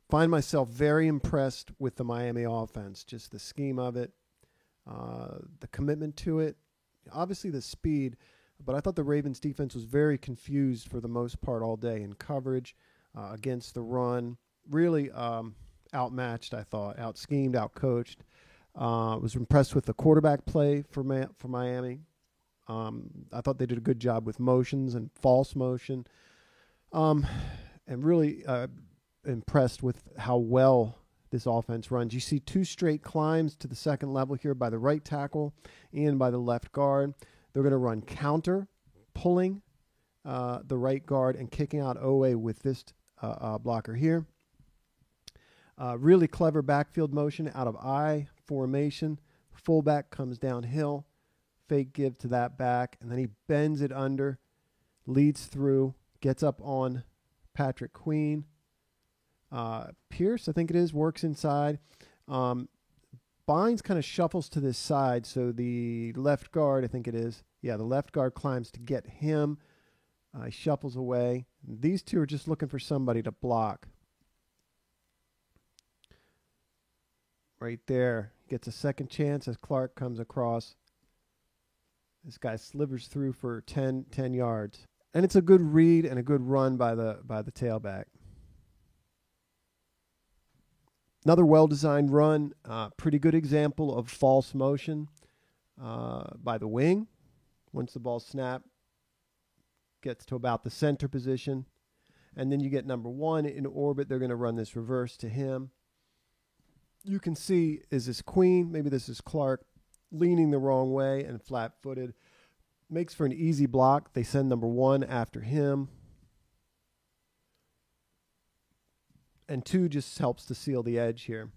Find myself very impressed with the Miami offense, just the scheme of it, the commitment to it, obviously the speed. But I thought the Ravens defense was very confused for the most part all day in coverage, against the run. Really outmatched, I thought, out-schemed, out-coached. Was impressed with the quarterback play for Miami. I thought they did a good job with motions and false motion. And really impressed with how well this offense runs. You see 2 straight climbs to the second level here by the right tackle and by the left guard. They're going to run counter, pulling the right guard and kicking out Owe with this blocker here. Really clever backfield motion out of I formation. Fullback comes downhill, fake give to that back, and then he bends it under, leads through, gets up on Patrick Queen. Pierce, I think it is, works inside. Bynes kind of shuffles to this side, so the left guard, I think it is, the left guard climbs to get him. He shuffles away. These two are just looking for somebody to block. Right there. Gets a second chance as Clark comes across. This guy slivers through for 10 yards. And it's a good read and a good run by the tailback. Another well-designed run. Pretty good example of false motion by the wing. Once the ball snapped, gets to about the center position. And then you get number 1 in orbit. They're going to run this reverse to him. You can see, is this Queen? Maybe this is Clark leaning the wrong way and flat-footed. Makes for an easy block. They send number 1 after him. And 2 just helps to seal the edge here.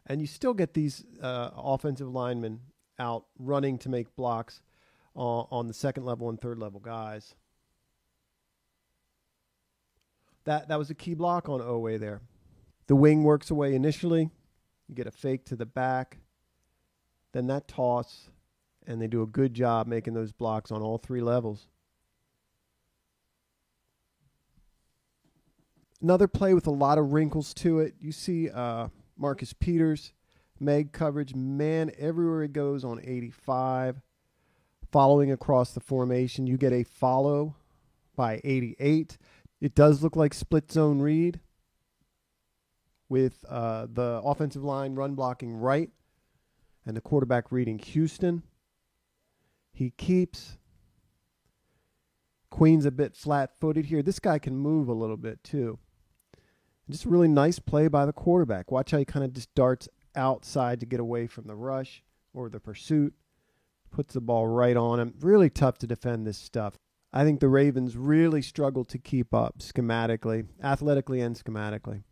And you still get these offensive linemen out running to make blocks on the second level and third level guys. That was a key block on Owe there. The wing works away initially. You get a fake to the back. Then that toss. And they do a good job making those blocks on all 3 levels. Another play with a lot of wrinkles to it. You see Marcus Peters, Meg coverage, man, everywhere he goes on 85. Following across the formation, you get a follow by 88. It does look like split zone read with the offensive line run blocking right and the quarterback reading Houston. He keeps. Queen's a bit flat-footed here. This guy can move a little bit too. Just a really nice play by the quarterback. Watch how he kind of just darts outside to get away from the rush or the pursuit. Puts the ball right on him. Really tough to defend this stuff. I think the Ravens really struggled to keep up schematically, athletically and schematically.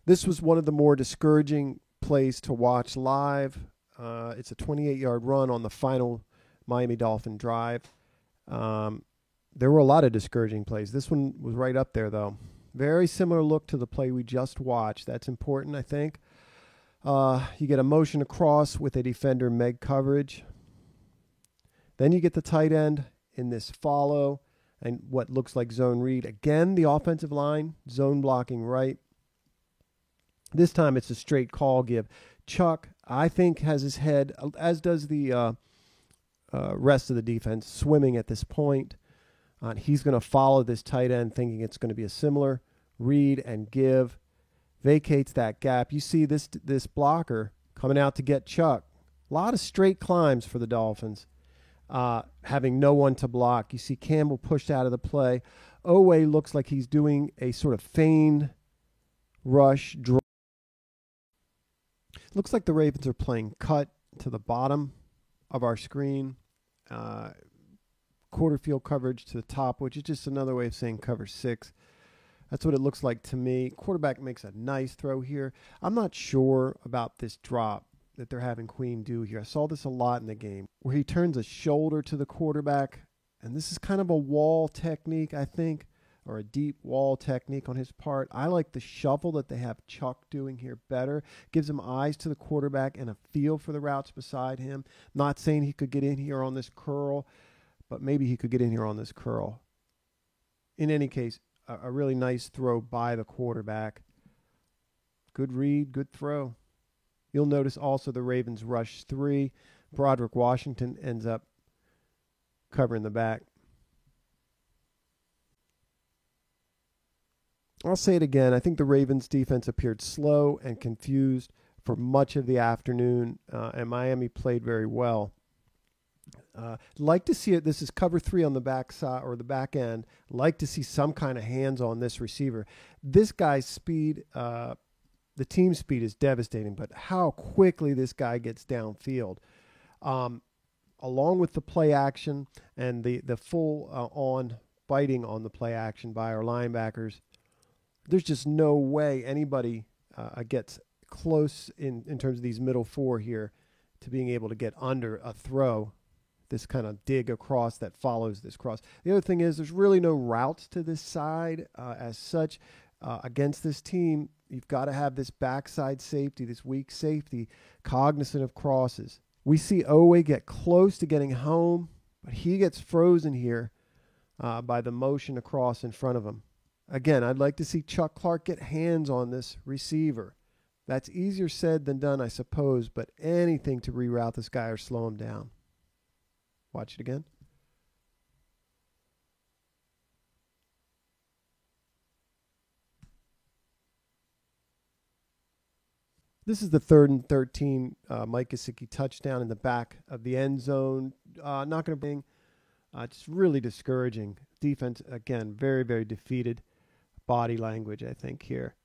This was one of the more discouraging plays to watch live. It's a 28-yard run on the final Miami Dolphin drive. There were a lot of discouraging plays. This one was right up there, though. Very similar look to the play we just watched. That's important, I think. You get a motion across with a defender Meg coverage. Then you get the tight end in this follow and what looks like zone read. Again, the offensive line, zone blocking right. This time it's a straight call give. Chuck, I think, has his head, as does the rest of the defense, swimming at this point. He's going to follow this tight end thinking it's going to be a similar read and give. Vacates that gap. You see this blocker coming out to get Chuck. A lot of straight climbs for the Dolphins, having no one to block. You see Campbell pushed out of the play. Owe looks like he's doing a sort of feigned rush draw. Looks like the Ravens are playing cut to the bottom of our screen. Quarter field coverage to the top, which is just another way of saying cover 6. That's what it looks like to me. Quarterback makes a nice throw here. I'm not sure about this drop that they're having Queen do here. I saw this a lot in the game where he turns a shoulder to the quarterback, and this is kind of a wall technique, I think, or a deep wall technique on his part. I like the shuffle that they have Chuck doing here better. Gives him eyes to the quarterback and a feel for the routes beside him. Not saying he could get in here on this curl, but maybe he could get in here on this curl. In any case, a really nice throw by the quarterback. Good read, good throw. You'll notice also the Ravens rush 3. Broderick Washington ends up covering the back. I'll say it again. I think the Ravens defense appeared slow and confused for much of the afternoon, and Miami played very well. Like to see it. This is cover 3 on the back side or the back end. Like to see some kind of hands on this receiver. This guy's speed, the team speed is devastating, but how quickly this guy gets downfield. Along with the play action and the full on biting on the play action by our linebackers, there's just no way anybody gets close in terms of these middle 4 here to being able to get under a throw, this kind of dig across that follows this cross. The other thing is there's really no routes to this side as such. Against this team, you've got to have this backside safety, this weak safety, cognizant of crosses. We see Owe get close to getting home, but he gets frozen here by the motion across in front of him. Again, I'd like to see Chuck Clark get hands on this receiver. That's easier said than done, I suppose, but anything to reroute this guy or slow him down. Watch it again. This is the 3rd and 13 Mike Gesicki touchdown in the back of the end zone. Not going to bring, just really discouraging. Defense, again, very, very defeated. Body language, I think, here.